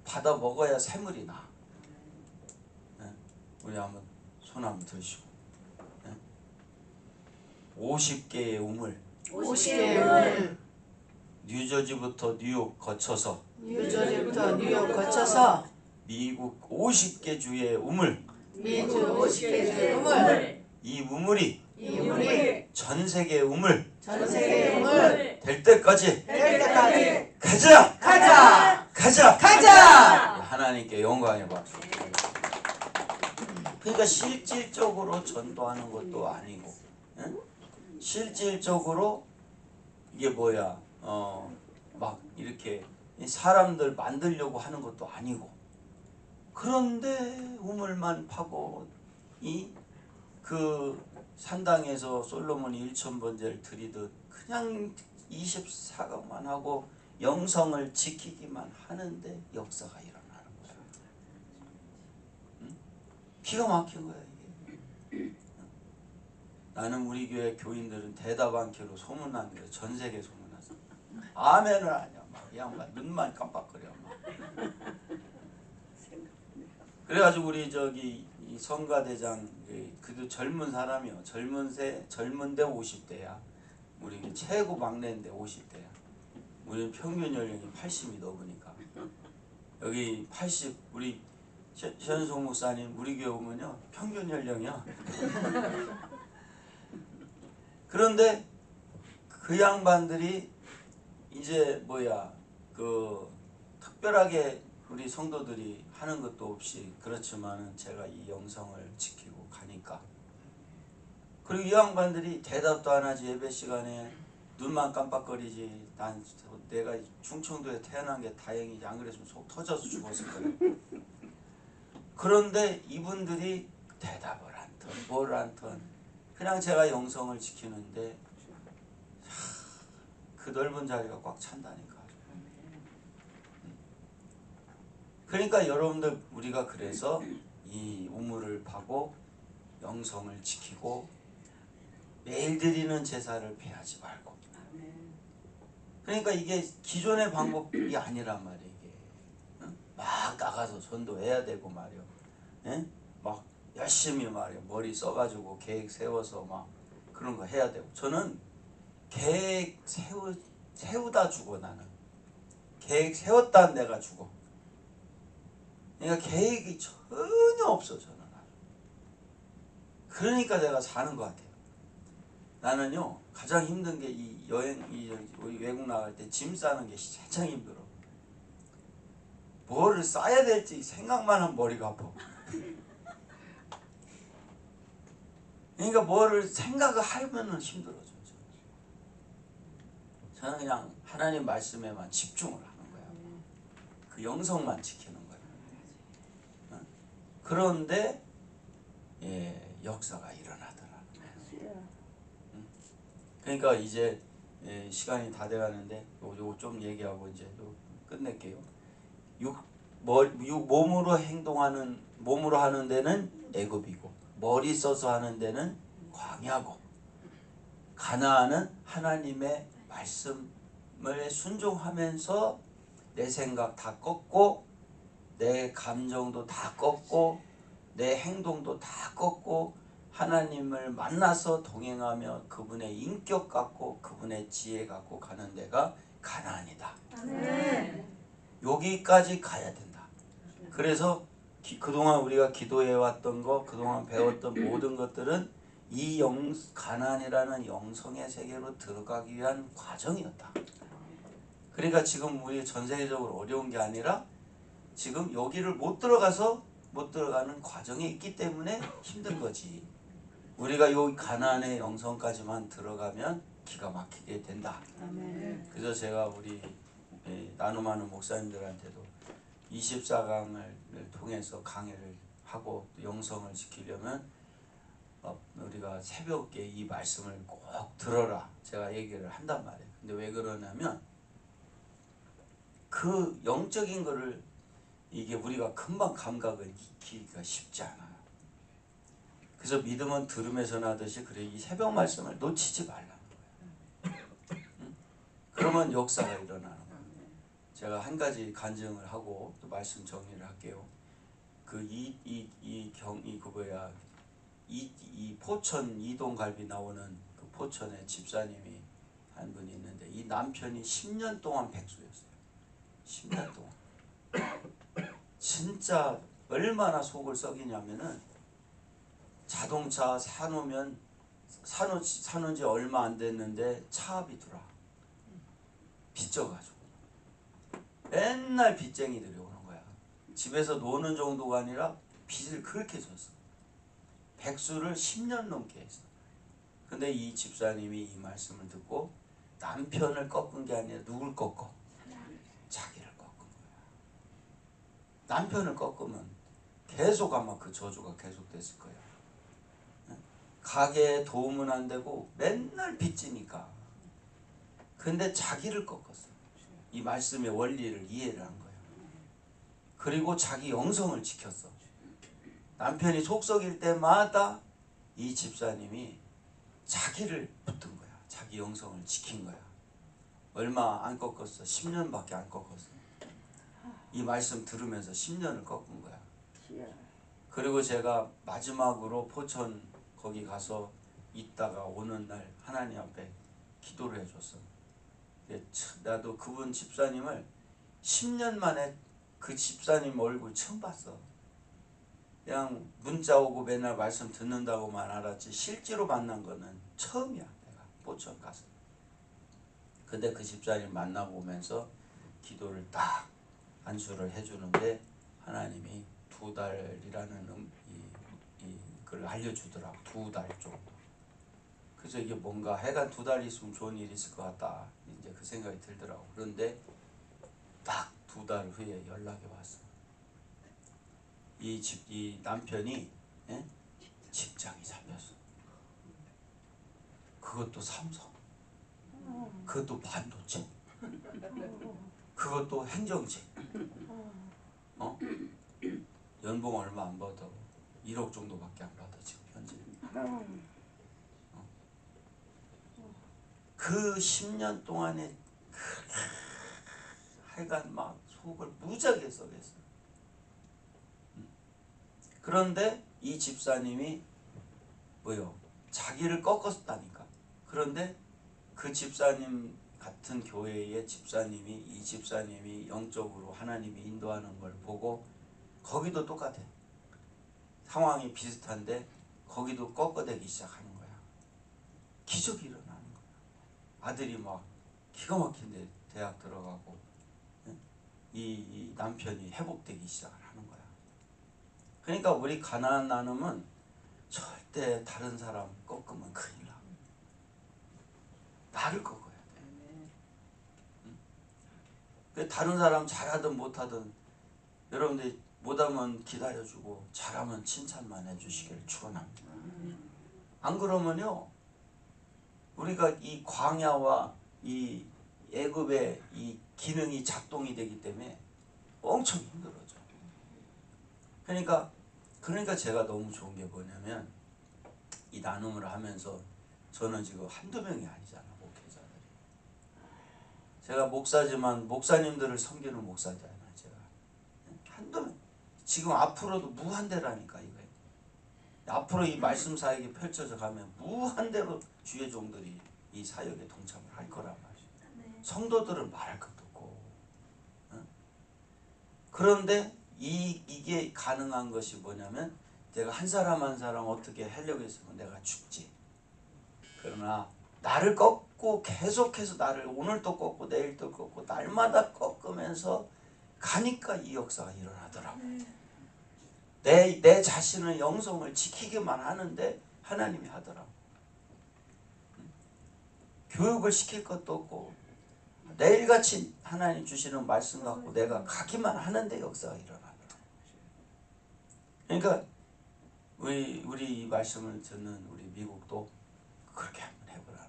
받아 먹어야 샘물이 나. 우리 한번 손 한번 드시고. 50개의 우물. 50개의 우물. 뉴저지부터 뉴욕 거쳐서 미국 50개 주의 우물. 미국 50개 주의 우물. 이 우물이 전 세계의 우물 전 세계의 우물 될 때까지 가자. 하나님께 영광의 박수. 그러니까 실질적으로 전도하는 것도 아니고, 실질적으로 이게 뭐야, 막 이렇게 사람들 만들려고 하는 것도 아니고, 그런데 우물만 파고 그 산당에서 솔로몬이 1000번제를 드리듯 그냥 24강만 하고 영성을 지키기만 하는데 역사가 일어나는 거야. 기가 막힌 거야 이게. 나는 우리 교회 교인들은 대답 않기로 소문난 거야. 전 세계 소문났어. 아멘을 하냐 막 이 양반 눈만 깜빡거려 막. 그래가지고 우리 저기 이 성가대장 그도 젊은 사람이요. 젊은데 50대야. 우리 최고 막내인데 50대야. 우리는 평균 연령이 80이 넘으니까. 여기 80 우리 현송 목사님 우리 교회 오면요 평균 연령이야. 그런데 그 양반들이 이제 그 특별하게 우리 성도들이 하는 것도 없이 그렇지만은 제가 이 영성을 지키고 가니까, 그리고 이 양반들이 대답도 안 하지. 예배 시간에 눈만 깜빡거리지. 난 내가 충청도에 태어난 게 다행이지. 안 그랬으면 속 터져서 죽었을 거야. 그런데 이분들이 대답을 않던 뭘 않던 그냥 제가 영성을 지키는데 그 넓은 자리가 꽉 찬다니까. 그러니까 여러분들 우리가 그래서 이 우물을 파고 영성을 지키고 매일 드리는 제사를 피하지 말고. 그러니까 이게 기존의 방법이 아니란 말이에요. 이게 막 나가서 전도해야 되고 말이요. 막 열심히 말이요. 머리 써가지고 계획 세워서 막 그런 거 해야 되고. 저는 계획 세우다 죽어. 나는 계획 세웠다 내가 죽어. 그러니까 계획이 전혀 없어 저는. 그러니까 내가 사는 것 같아요. 나는요 가장 힘든 게 이 여행 우리 외국 나갈 때 짐 싸는 게 가장 힘들어. 뭐를 싸야 될지 생각만 하면 머리가 아파. 그러니까 뭐를 생각을 하면은 힘들어져. 저는 그냥 하나님 말씀에만 집중을 하는 거야. 그 영성만 지키는 거야. 그런데 역사가 일어나더라. 그러니까 이제 시간이 다 돼가는데 요거 좀 얘기하고 이제 또 끝낼게요. 몸으로 하는 데는 애굽이고 머리 써서 하는 데는 광야고 가나안은 하나님의 말씀을 순종하면서 내 생각 다 꺾고 내 감정도 다 꺾고 내 행동도 다 꺾고 하나님을 만나서 동행하며 그분의 인격 갖고 그분의 지혜 갖고 가는 데가 가나안이다. 여기까지 가야 된다. 그래서 그동안 우리가 기도해왔던 거 그동안 배웠던 모든 것들은 이 가나안이라는 영성의 세계로 들어가기 위한 과정이었다. 그러니까 지금 우리 전 세계적으로 어려운 게 아니라 지금 여기를 못 들어가는 과정에 있기 때문에 힘든 거지. 우리가 요 가나안의 영성까지만 들어가면 기가 막히게 된다. 그래서 제가 우리 나눔하는 목사님들한테도 24강을 통해서 강의를 하고 영성을 지키려면 우리가 새벽에 이 말씀을 꼭 들어라 제가 얘기를 한단 말이에요. 근데 왜 그러냐면 그 영적인 거를 이게 우리가 금방 감각을 익히기가 쉽지 않아요. 그래서 믿음은 들음에서 나듯이 그래 이 새벽 말씀을 놓치지 말라는 거예요. 응? 그러면 역사가 일어나는 거예요. 제가 한 가지 간증을 하고 또 말씀 정리를 할게요. 이 포천 이동갈비 나오는 그 포천에 집사님이 한 분이 있는데 이 남편이 10년 동안 백수였어요. 10년 동안. 진짜 얼마나 속을 썩이냐면은 자동차 사놓은 지 얼마 안 됐는데 차압이 들어와. 빚져가지고. 맨날 빚쟁이들이 오는 거야. 집에서 노는 정도가 아니라 빚을 그렇게 졌어. 백수를 10년 넘게 했어. 근데 이 집사님이 이 말씀을 듣고 남편을 꺾은 게 아니라 누굴 꺾어? 자기를 꺾은 거야. 남편을 꺾으면 계속 아마 그 저주가 계속됐을 거야. 가게에 도움은 안 되고 맨날 빚지니까. 근데 자기를 꺾었어. 이 말씀의 원리를 이해를 한 거예요. 그리고 자기 영성을 지켰어. 남편이 속 썩일 때마다 이 집사님이 자기를 붙든 거야. 자기 영성을 지킨 거야. 얼마 안 꺾었어. 10년밖에 안 꺾었어. 이 말씀 들으면서 10년을 꺾은 거야. 그리고 제가 마지막으로 포천 거기 가서 있다가 오는 날 하나님 앞에 기도를 해줬어. 나도 그분 집사님을 10년 만에 그 집사님 얼굴 처음 봤어. 그냥 문자 오고 맨날 말씀 듣는다고만 알았지 실제로 만난 거는 처음이야. 내가 포천 가서. 근데 그 집사님 만나고 오면서 기도를 딱 안수를 해주는데 하나님이 2달이라는 걸 알려주더라고. 2달 정도. 그래서 이게 뭔가 해가 2달 있으면 좋은 일이 있을 것 같다. 이제 그 생각이 들더라고. 그런데 딱 2달 후에 연락이 왔어. 이 남편이 예? 직장이 잡혔어. 그것도 삼성, 그것도 반도체, 그것도 행정직. 연봉 얼마 안 받아. 1억 정도밖에 안 받아 지금 현재. 그 10년 동안에 하여간 막 속을 무지하게 썩였어. 그런데 이 집사님이 뭐요? 자기를 꺾었다니까. 그런데 그 집사님 같은 교회의 집사님이 이 집사님이 영적으로 하나님이 인도하는 걸 보고 거기도 똑같아. 상황이 비슷한데 거기도 꺾어대기 시작하는 거야. 기적이 일어나는 거야. 아들이 막 기가 막힌데 대학 들어가고 이 남편이 회복되기 시작을 하는 거야. 그러니까 우리 가나안 나눔은 절대 다른 사람 꺾으면 큰일 나. 나를 꺾어야 돼. 다른 사람 잘하든 못하든 여러분들 못하면 기다려주고 잘하면 칭찬만 해주시기를 축원합니다. 안 그러면요 우리가 이 광야와 이 애굽의 이 기능이 작동이 되기 때문에 엄청 힘들어져. 그러니까 제가 너무 좋은 게 뭐냐면 이 나눔을 하면서 저는 지금 한두 명이 아니잖아 목회자들이. 제가 목사지만 목사님들을 섬기는 목사잖아요. 제가 한두 명. 지금 앞으로도 무한대라니까 이거. 앞으로 이 말씀 사역이 펼쳐져 가면 무한대로 주의 종들이 이 사역에 동참을 할 거란 말이에요. 성도들은 말할 것도 없고. 그런데 이게 가능한 것이 뭐냐면 내가 한 사람 한 사람 어떻게 하려고 했으면 내가 죽지. 그러나 나를 꺾고 계속해서 나를 오늘도 꺾고 내일도 꺾고 날마다 꺾으면서 가니까 이 역사가 일어나더라고요. 내 자신의 영성을 지키기만 하는데 하나님이 하더라고. 교육을 시킬 것도 없고 내일같이 하나님 주시는 말씀 갖고 내가 가기만 하는데 역사가 일어나더라고. 그러니까 우리 이 말씀을 듣는 우리 미국도 그렇게 한번 해보라.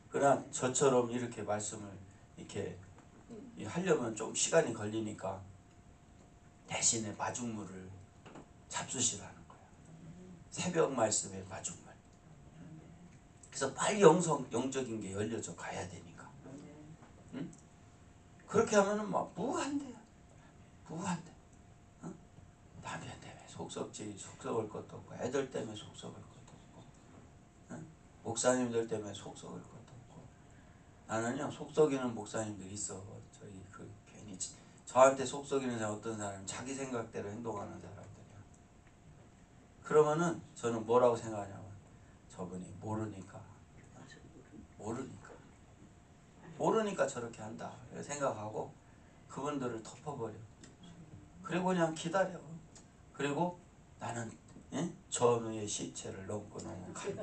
그러나 저처럼 이렇게 말씀을 이렇게 하려면 좀 시간이 걸리니까 대신에 마중물을 잡수시라는 거야. 새벽 말씀의 마중물. 그래서 빨리 영적인 게 열려져 가야 되니까. 응? 그렇게 하면은 막 무한대야. 무한대. 응? 남편 때문에 속썩을 것도 없고 애들 때문에 속썩을 것도 없고 응? 목사님들 때문에 속썩을 것도 없고 나는요 속썩이는 목사님들 있어. 저희 그 괜히 저한테 속썩이는 사람 어떤 사람은 자기 생각대로 행동하는 사람들이야. 그러면은 저는 뭐라고 생각하냐면 저분이 모르니까 저렇게 한다 생각하고 그분들을 덮어버려. 그리고 그냥 기다려. 그리고 나는 전우의 시체를 넘고 넘어가는 거야.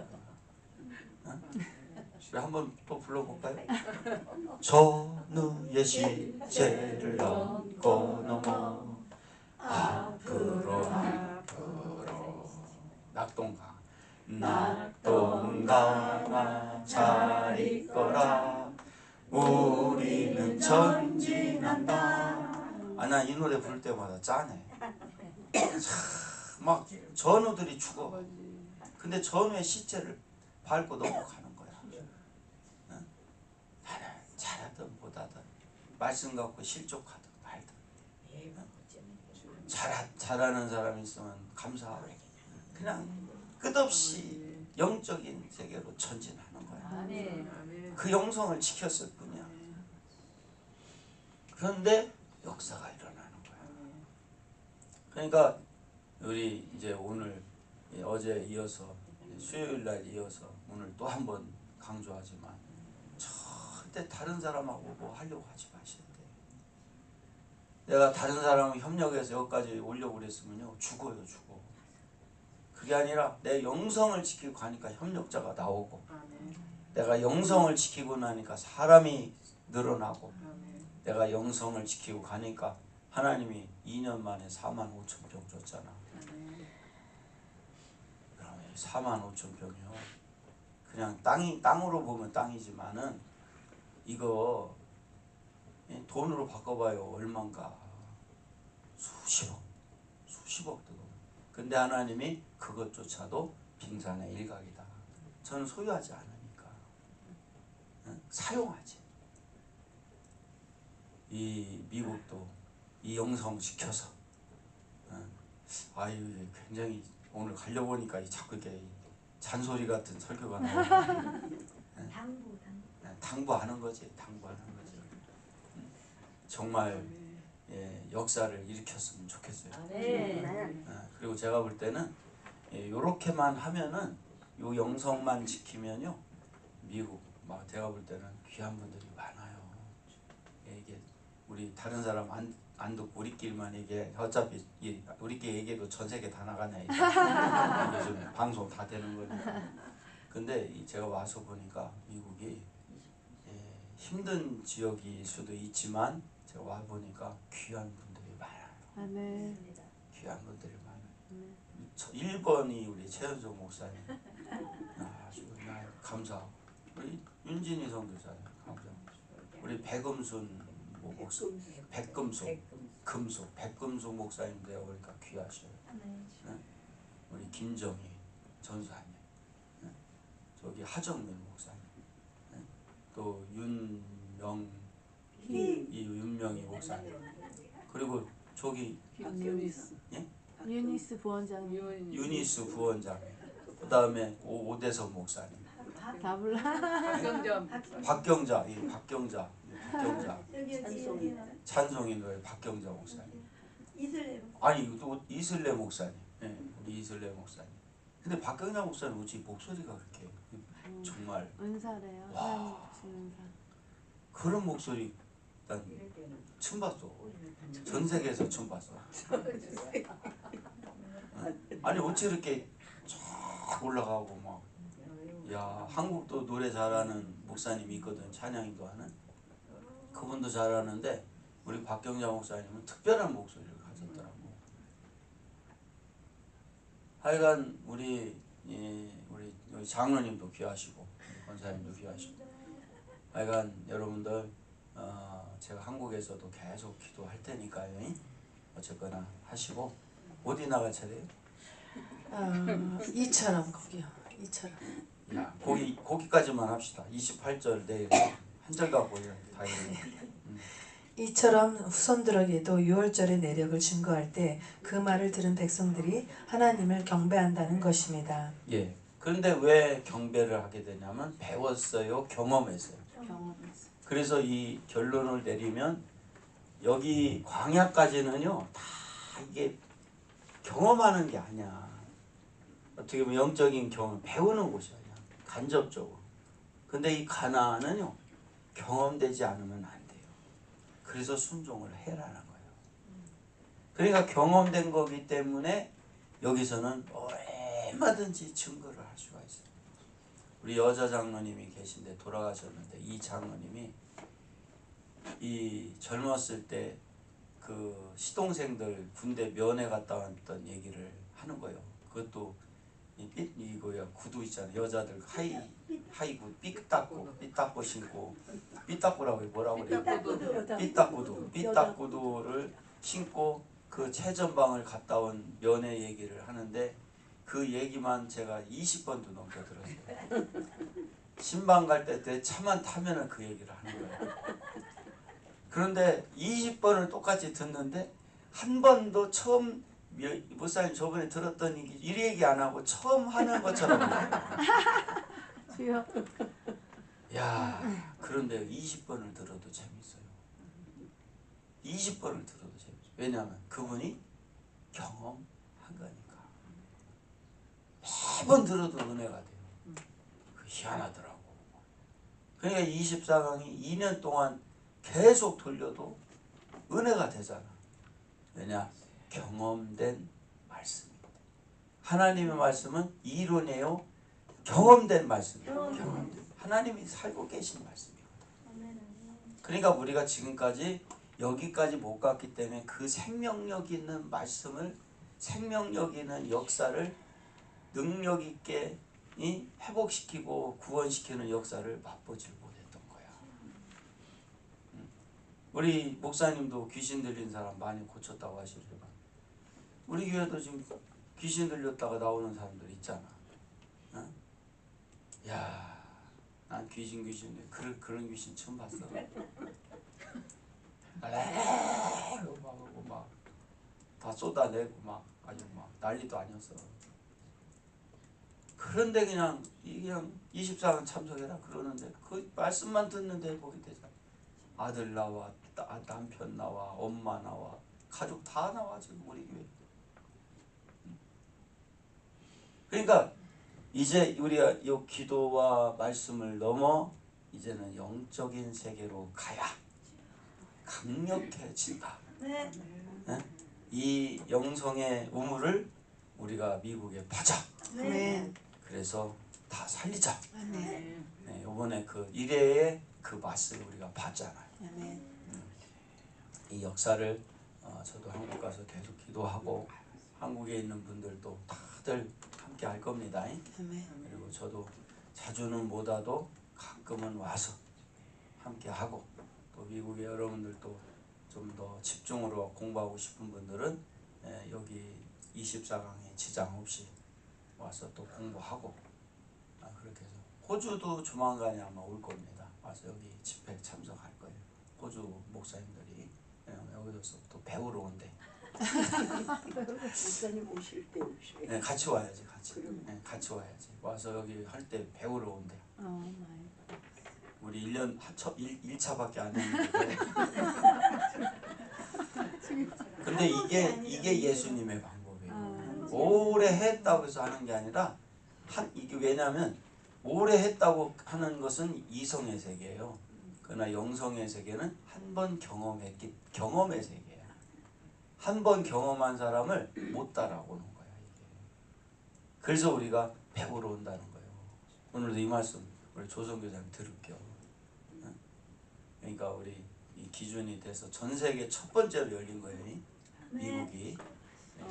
우리 한번 또 불러볼까요? 전우의 시체를 넘고 넘어 앞으로 낙동강아 잘 있거라 우리는 전진한다. 나 이 노래 부를 때마다 짠해. 막 전우들이 죽어. 근데 전우의 시체를 밟고 넘어가는 거야. 나는 잘하든 못하든 말씀 갖고 실족하든 말든 잘하는 사람이 있으면 감사하고 그냥 끝없이 영적인 세계로 전진하는 거야. 그 영성을 지켰을 뿐이야. 그런데 역사가 일어나는 거야. 그러니까 우리 이제 오늘 어제 이어서 수요일 날 이어서 오늘 또 한 번 강조하지만 절대 다른 사람하고 뭐 하려고 하지 마셔야 돼. 내가 다른 사람을 협력해서 여기까지 오려고 그랬으면요 죽어요. 그게 아니라 내 영성을 지키고 가니까 협력자가 나오고, 아멘. 내가 영성을 지키고 나니까 사람이 늘어나고, 아멘. 내가 영성을 지키고 가니까 하나님이 2년 만에 4만 5천 병 줬잖아. 아멘. 그러면 4만 5천 병이요. 그냥 땅으로 보면 땅이지만은 이거 돈으로 바꿔봐요. 얼마인가? 수십억 돈. 근데 하나님이 그것조차도 빙산의 일각이다. 저는 소유하지 않으니까 사용하지. 이 미국도 이 영성 지켜서 아유 굉장히 오늘 가려 보니까 자꾸 이렇게 잔소리 같은 설교가 나오고 당부하는 거지. 정말 역사를 일으켰으면 좋겠어요. 그리고 제가 볼 때는 요렇게만 하면은 요 영성만 지키면요 미국 막 제가 볼 때는 귀한 분들이 많아요. 이게 우리 다른 사람 안 듣고 우리끼리만 얘기해. 어차피 우리끼리 얘기해도 전 세계 다 나가네. 요즘 방송 다 되는 거니까. 근데 제가 와서 보니까 미국이 힘든 지역일 수도 있지만 제가 와 보니까 귀한 분들이 많아요. 귀한 분들이 많아요. 1번이 우리 최현종 목사님. 아주 나 감사하고 우리 윤진희 선교사님 감사하고 우리 백금순 목사 백금숙 목사님 내가 보니까 귀하셔요. 우리 김정희 전사님, 저기 하정민 목사님, 또 윤명희 목사님, 그리고 저기 유니스 부원장님. 유니스 부원장님, 그 다음에 오대석 목사님, 다 불러. 박경자 찬송이 노래 박경자 목사님. 아니 또 이슬레 목사님, 우리 이슬레 목사님. 근데 박경자 목사님 어찌 목소리가 그렇게 정말 은사래요. 와. 하나님 주신 은사. 그런 목소리 난 처음 봤어. 전 세계에서 처음 봤어. 아니 어찌 이렇게 쫙 올라가고 막. 야 한국도 노래 잘하는 목사님이 있거든. 찬양인도 하는. 그분도 잘하는데 우리 박경자 목사님은 특별한 목소리를 가졌더라고. 하여간 우리 장로님도 귀하시고 권사님도 귀하시고. 하여간 여러분들 제가 한국에서도 계속 기도할 테니까요. 어쨌거나 하시고. 어디 나갈 차례요? 이처럼 거기요. 이처럼. 야 거기까지만 합시다. 28절 내일 한 절 갖고 다 읽는. 이처럼 후손들에게도 유월절의 내력을 증거할 때 그 말을 들은 백성들이 하나님을 경배한다는 것입니다. 예. 그런데 왜 경배를 하게 되냐면 배웠어요, 경험했어요. 경험했어. 그래서 이 결론을 내리면 여기 광야까지는요 다 이게 경험하는 게 아니야. 어떻게 보면 영적인 경험, 배우는 곳이야 그냥 간접적으로. 근데 이 가나안은요 경험되지 않으면 안 돼요. 그래서 순종을 해라는 거예요. 그러니까 경험된 거기 때문에 여기서는 얼마든지 증거를 할 수가 있어요. 우리 여자 장로님이 계신데 돌아가셨는데 이 장로님이 이 젊었을 때 그 시동생들 군대 면회 갔다 왔던 얘기를 하는 거예요. 그것도 이거야 구두 있잖아요. 여자들 하이구 삐딱구 신고 삐딱구라고 뭐라고 그래요? 삐딱구두를 신고 그 최전방을 갔다 온 면회 얘기를 하는데 그 얘기만 제가 20번도 넘게 들었어요. 신방 갈 때 내 차만 타면은 그 얘기를 하는 거예요. 그런데 20번을 똑같이 듣는데 한 번도 처음 목사님 저번에 들었던 이 얘기 안 하고 처음 하는 것처럼 주여. 야 그런데 20번을 들어도 재밌어요. 20번을 들어도 재밌어요. 왜냐하면 그분이 경험한 거니까. 매번 들어도 은혜가 돼요. 그 희한하더라고. 그러니까 24강이 2년 동안 계속 돌려도 은혜가 되잖아. 왜냐? 경험된 말씀입니다. 하나님의 말씀은 이론이에요. 경험된 말씀이에요. 경험된. 하나님이 살고 계신 말씀이에요. 그러니까 우리가 지금까지 여기까지 못 갔기 때문에 그 생명력 있는 말씀을, 생명력 있는 역사를 능력 있게 회복시키고 구원시키는 역사를 맛보지 못했던 거야. 우리 목사님도 귀신 들린 사람 많이 고쳤다고 하시지만 우리 교회도 지금 귀신 들렸다가 나오는 사람들 있잖아. 어? 야, 난 귀신 그런 귀신 처음 봤어. 막다 쏟아내고 막 아주 막 난리도 아니었어. 그런데 그냥 24강 참석해라 그러는데 그 말씀만 듣는데 회복이 되잖아. 아들 나와, 남편 나와, 엄마 나와, 가족 다 나와 지금 우리 교회. 그러니까 이제 우리가 이 기도와 말씀을 넘어 이제는 영적인 세계로 가야 강력해진다. 네. 네? 이 영성의 우물을 우리가 미국에 파자. 네. 그래서 다 살리자. 아멘. 네, 이번에 그 1회의 그 맛을 우리가 봤잖아요. 아멘. 이 역사를 저도 한국 가서 계속 기도하고 한국에 있는 분들도 다들 함께 할 겁니다. 아멘. 그리고 저도 자주는 못 와도 가끔은 와서 함께 하고 또 미국의 여러분들도 좀 더 집중으로 공부하고 싶은 분들은 여기 24강에 지장 없이 와서 또 공부하고 그렇게 해서 호주도 조만간에 아마 올 겁니다. 와서 여기 집회 참석할 거예요. 호주 목사님들이 여기서 또 배우러 온대. 목사님 오실 때 오셔요. 네, 같이 와야지 같이. 네, 같이 와야지. 와서 여기 할 때 배우러 온대. 우리 1년 1차밖에 안 했는데. 근데 이게 예수님의 방법이에요. 오래 했다고 해서 하는 게 아니라 이게 왜냐면 오래 했다고 하는 것은 이성의 세계예요. 그러나 영성의 세계는 한 번 경험의 세계야. 한 번 경험한 사람을 못 따라오는 거야 이게. 그래서 우리가 배우러 온다는 거예요. 오늘도 이 말씀 우리 조성교사님 들을게요. 그러니까 우리 이 기준이 돼서 전 세계 첫 번째로 열린 거예요. 미국이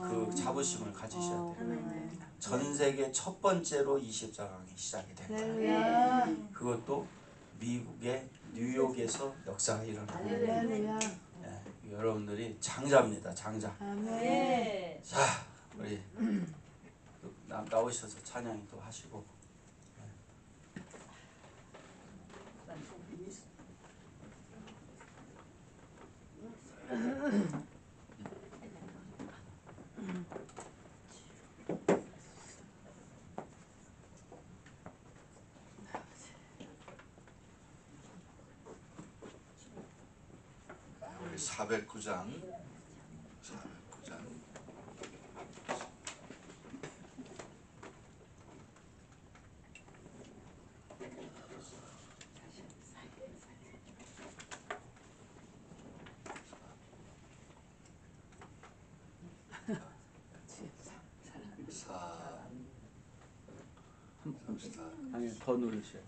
그 자부심을 가지셔야 돼요. 전 세계 첫 번째로 24강이 시작이 된 거예요. 그것도 미국의 뉴욕에서 역사가 일어나는 거예요. 여러분들이 장자입니다. 장자. 자, 우리 나오셔서 찬양이 또 하시고. 우리 409장 아니 더 누르셔요.